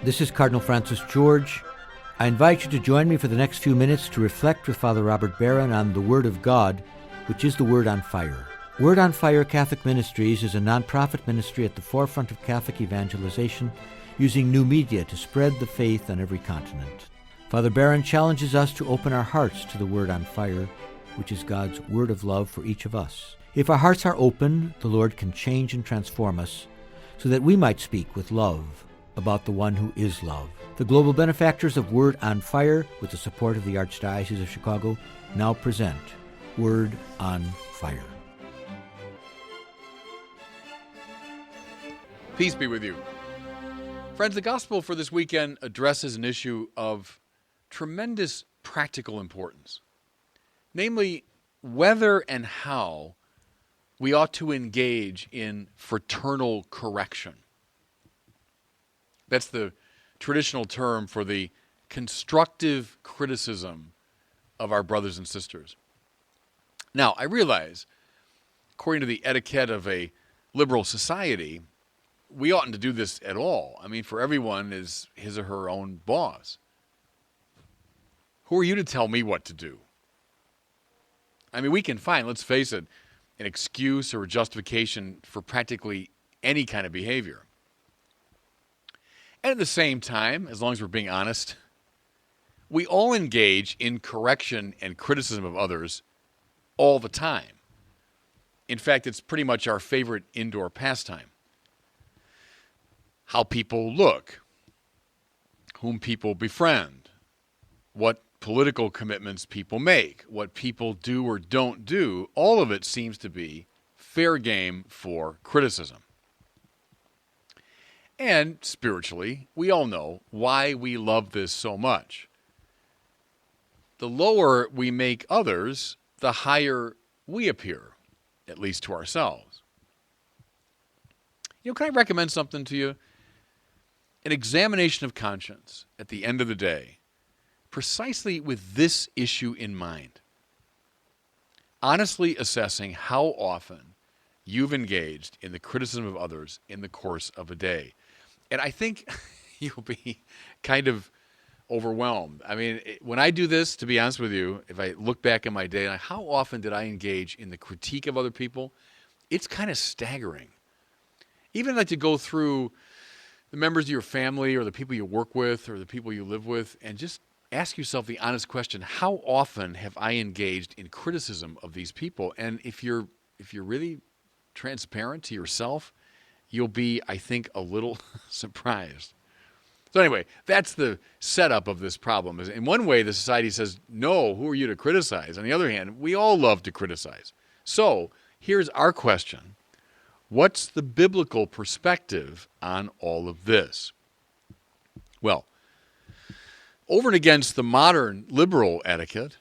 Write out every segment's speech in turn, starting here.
This is Cardinal Francis George. I invite you to join me for the next few minutes to reflect with Father Robert Barron on the Word of God, which is the Word on Fire. Word on Fire Catholic Ministries is a nonprofit ministry at the forefront of Catholic evangelization, using new media to spread the faith on every continent. Father Barron challenges us to open our hearts to the Word on Fire, which is God's word of love for each of us. If our hearts are open, the Lord can change and transform us so that we might speak with love about the one who is love. The global benefactors of Word on Fire, with the support of the Archdiocese of Chicago, now present Word on Fire. Peace be with you. Friends, the gospel for this weekend addresses an issue of tremendous practical importance, namely whether and how we ought to engage in fraternal correction. That's the traditional term for the constructive criticism of our brothers and sisters. Now, I realize, according to the etiquette of a liberal society, we oughtn't to do this at all. I mean, for everyone is his or her own boss. Who are you to tell me what to do? I mean, we can find, let's face it, an excuse or a justification for practically any kind of behavior. And at the same time, as long as we're being honest, we all engage in correction and criticism of others all the time. In fact, it's pretty much our favorite indoor pastime. How people look, whom people befriend, what political commitments people make, what people do or don't do, all of it seems to be fair game for criticism. And spiritually, we all know why we love this so much. The lower we make others, the higher we appear, at least to ourselves. Can I recommend something to you? An examination of conscience at the end of the day, precisely with this issue in mind. Honestly assessing how often you've engaged in the criticism of others in the course of a day. And I think you'll be kind of overwhelmed. I mean, when I do this, to be honest with you, if I look back in my day, how often did I engage in the critique of other people? It's kind of staggering. Even like to go through the members of your family or the people you work with or the people you live with and just ask yourself the honest question, how often have I engaged in criticism of these people? And if you're really transparent to yourself, you'll be, I think, a little surprised. So anyway, that's the setup of this problem. In one way, the society says, no, who are you to criticize? On the other hand, we all love to criticize. So here's our question. What's the biblical perspective on all of this? Well, over and against the modern liberal etiquette,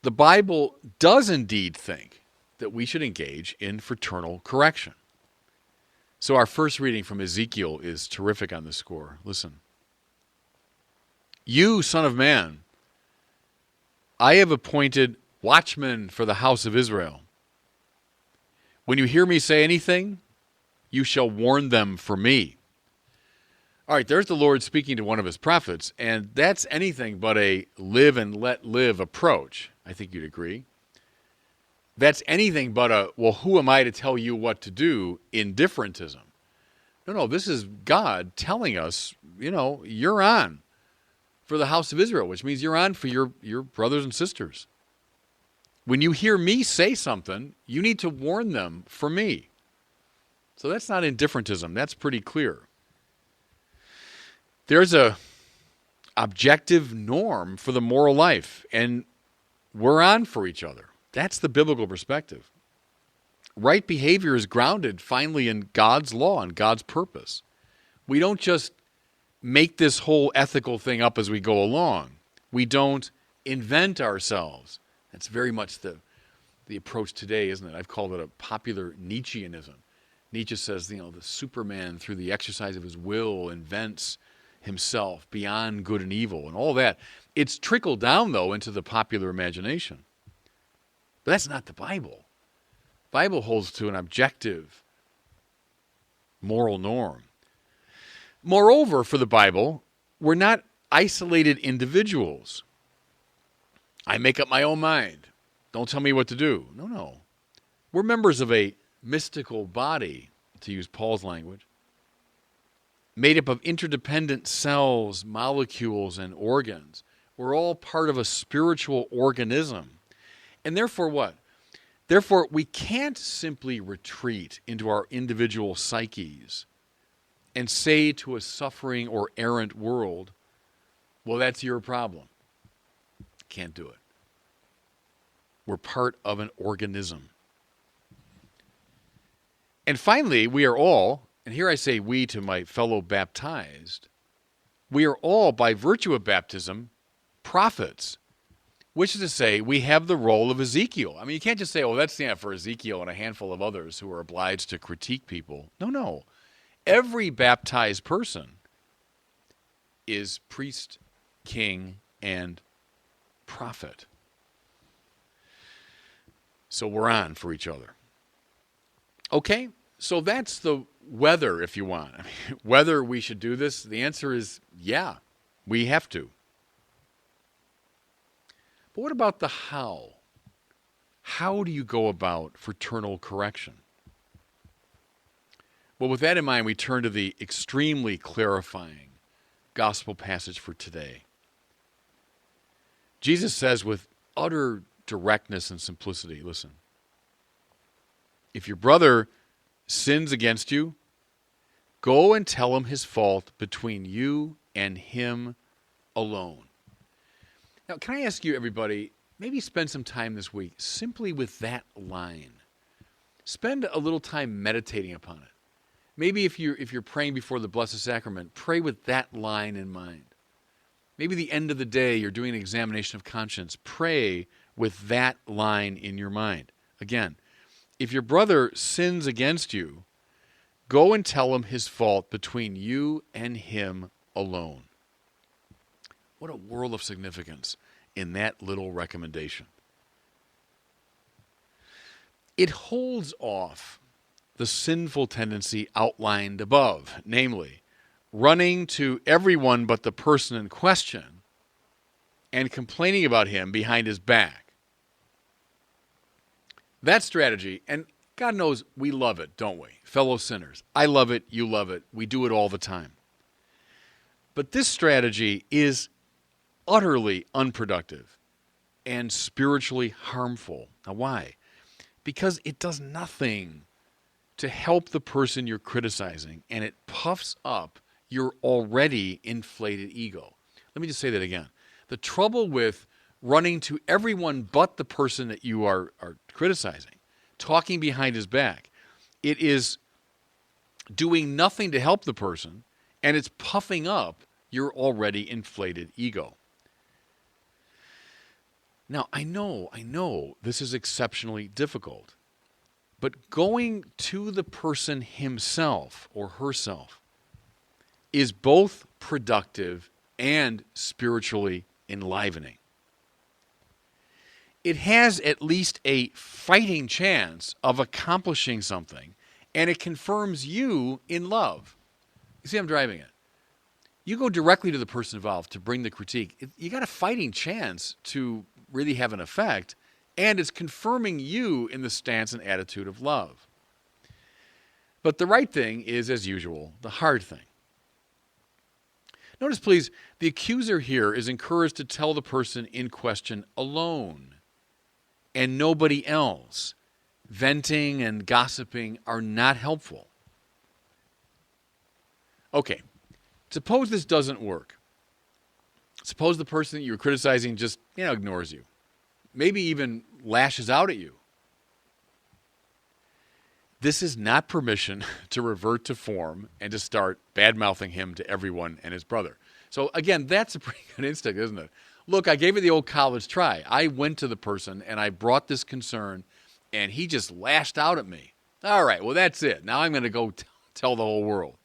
the Bible does indeed think that we should engage in fraternal correction. So our first reading from Ezekiel is terrific on this score. Listen. You, son of man, I have appointed watchmen for the house of Israel. When you hear me say anything, you shall warn them for me. All right, there's the Lord speaking to one of his prophets, and that's anything but a live and let live approach. I think you'd agree. That's anything but a, well, who am I to tell you what to do, indifferentism. No, this is God telling us, you're on for the house of Israel, which means you're on for your brothers and sisters. When you hear me say something, you need to warn them for me. So that's not indifferentism. That's pretty clear. There's a objective norm for the moral life, and we're on for each other. That's the biblical perspective. Right behavior is grounded finally in God's law and God's purpose. We don't just make this whole ethical thing up as we go along. We don't invent ourselves. That's very much the approach today, isn't it? I've called it a popular Nietzscheanism. Nietzsche says, the Superman, through the exercise of his will, invents himself beyond good and evil and all that. It's trickled down, though, into the popular imagination. But that's not the Bible. The Bible holds to an objective moral norm. Moreover, for the Bible, we're not isolated individuals. I make up my own mind. Don't tell me what to do. No, no. We're members of a mystical body, to use Paul's language, made up of interdependent cells, molecules, and organs. We're all part of a spiritual organism. And therefore what? Therefore, we can't simply retreat into our individual psyches and say to a suffering or errant world, well, that's your problem. Can't do it. We're part of an organism. And finally, we are all, and here I say we to my fellow baptized, we are all, by virtue of baptism, prophets. Which is to say, we have the role of Ezekiel. I mean, you can't just say, oh, that's for Ezekiel and a handful of others who are obliged to critique people. No, no. Every baptized person is priest, king, and prophet. So we're on for each other. Okay, so that's the whether, if you want. I mean, whether we should do this, the answer is yeah, we have to. But what about the how? How do you go about fraternal correction? Well, with that in mind, we turn to the extremely clarifying gospel passage for today. Jesus says with utter directness and simplicity, listen, if your brother sins against you, go and tell him his fault between you and him alone. Now, can I ask you, everybody, maybe spend some time this week simply with that line. Spend a little time meditating upon it. Maybe if you're praying before the Blessed Sacrament, pray with that line in mind. Maybe the end of the day, you're doing an examination of conscience. Pray with that line in your mind. Again, if your brother sins against you, go and tell him his fault between you and him alone. What a world of significance in that little recommendation. It holds off the sinful tendency outlined above, namely, running to everyone but the person in question and complaining about him behind his back. That strategy, and God knows we love it, don't we? Fellow sinners. I love it, you love it, we do it all the time. But this strategy is utterly unproductive and spiritually harmful. Now, why? Because it does nothing to help the person you're criticizing, and it puffs up your already inflated ego. Let me just say that again. The trouble with running to everyone but the person that you are criticizing, talking behind his back, it is doing nothing to help the person, and it's puffing up your already inflated ego. Now, I know this is exceptionally difficult, but going to the person himself or herself is both productive and spiritually enlivening. It has at least a fighting chance of accomplishing something, and it confirms you in love. You see, I'm driving it. You go directly to the person involved to bring the critique. You got a fighting chance to really have an effect, and it's confirming you in the stance and attitude of love. But the right thing is, as usual, the hard thing. Notice, please, the accuser here is encouraged to tell the person in question alone and nobody else. Venting and gossiping are not helpful. Okay, suppose this doesn't work. Suppose the person that you're criticizing just, ignores you. Maybe even lashes out at you. This is not permission to revert to form and to start bad-mouthing him to everyone and his brother. So again, that's a pretty good instinct, isn't it? Look, I gave it the old college try. I went to the person and I brought this concern and he just lashed out at me. All right, well, that's it. Now I'm going to go tell the whole world.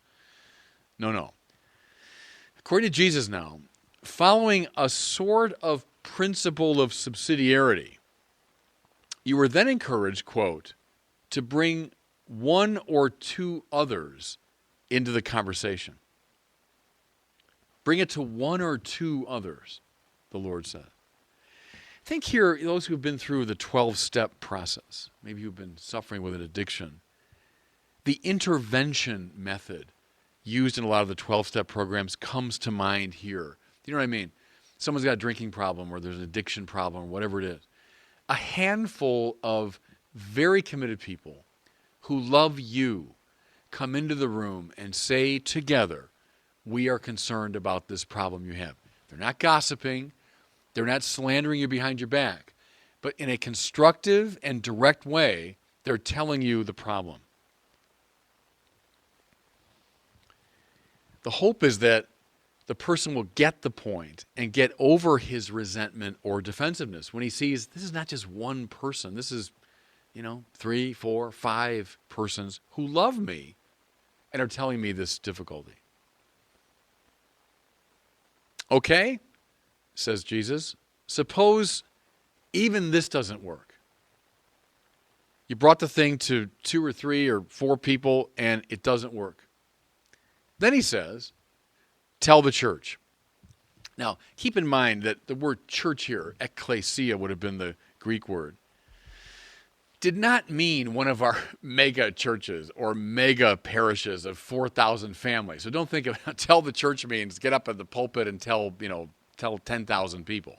No. According to Jesus now, following a sort of principle of subsidiarity, you were then encouraged, quote, to bring one or two others into the conversation. Bring it to one or two others, the Lord said. Think here, those who have been through the 12-step process, maybe you've been suffering with an addiction. The intervention method used in a lot of the 12-step programs comes to mind here. You know what I mean? Someone's got a drinking problem or there's an addiction problem or whatever it is. A handful of very committed people who love you come into the room and say together, we are concerned about this problem you have. They're not gossiping. They're not slandering you behind your back. But in a constructive and direct way, they're telling you the problem. The hope is that the person will get the point and get over his resentment or defensiveness when he sees this is not just one person. This is, 3, 4, 5 persons who love me and are telling me this difficulty. Okay, says Jesus, suppose even this doesn't work. You brought the thing to 2 or 3 or 4 people and it doesn't work. Then he says, tell the church. Now, keep in mind that the word church here, ekklesia would have been the Greek word, did not mean one of our mega churches or mega parishes of 4,000 families. So don't think of tell the church means get up at the pulpit and tell 10,000 people.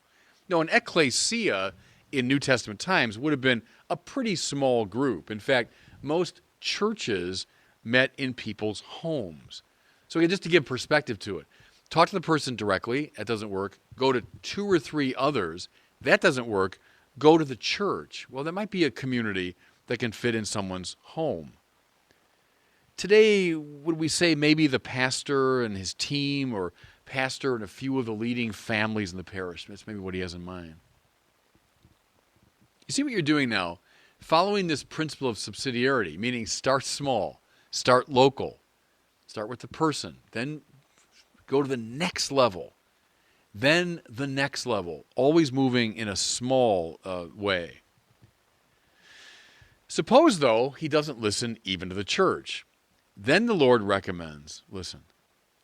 No, an ekklesia in New Testament times would have been a pretty small group. In fact, most churches met in people's homes. So just to give perspective to it, talk to the person directly. That doesn't work. Go to 2 or 3 others. That doesn't work. Go to the church. Well, that might be a community that can fit in someone's home. Today, would we say maybe the pastor and his team or pastor and a few of the leading families in the parish? That's maybe what he has in mind. You see what you're doing now? Following this principle of subsidiarity, meaning start small, start local, start with the person, then go to the next level, then the next level, always moving in a small way. Suppose, though, he doesn't listen even to the church. Then the Lord recommends, listen,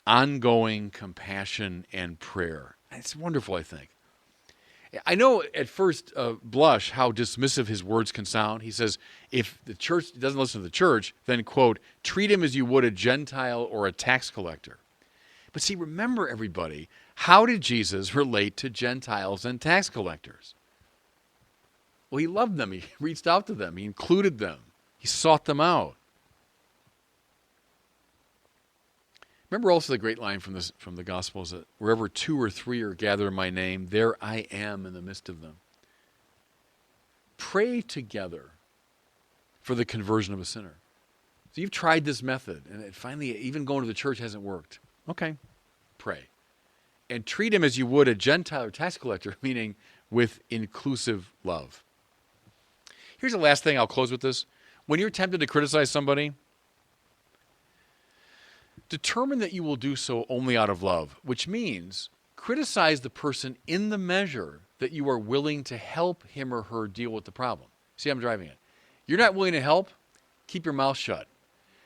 ongoing compassion and prayer. It's wonderful, I think. I know at first blush how dismissive his words can sound. He says, if the church doesn't listen to the church, then, quote, treat him as you would a Gentile or a tax collector. But see, remember, everybody, how did Jesus relate to Gentiles and tax collectors? Well, he loved them. He reached out to them. He included them. He sought them out. Remember also the great line from the Gospels that wherever 2 or 3 are gathered in my name, there I am in the midst of them. Pray together for the conversion of a sinner. So you've tried this method, and it finally, even going to the church hasn't worked. Okay, pray. And treat him as you would a Gentile or tax collector, meaning with inclusive love. Here's the last thing, I'll close with this. When you're tempted to criticize somebody, determine that you will do so only out of love, which means criticize the person in the measure that you are willing to help him or her deal with the problem. See, I'm driving it. You're not willing to help, keep your mouth shut.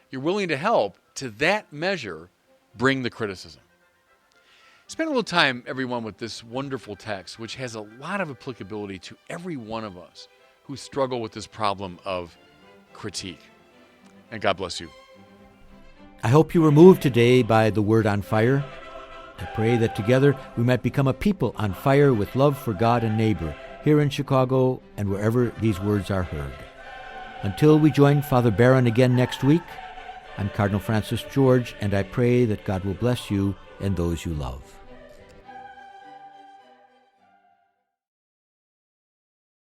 You're willing to help, to that measure, bring the criticism. Spend a little time, everyone, with this wonderful text, which has a lot of applicability to every one of us who struggle with this problem of critique. And God bless you. I hope you were moved today by the Word on Fire. I pray that together we might become a people on fire with love for God and neighbor here in Chicago and wherever these words are heard. Until we join Father Barron again next week, I'm Cardinal Francis George, and I pray that God will bless you and those you love.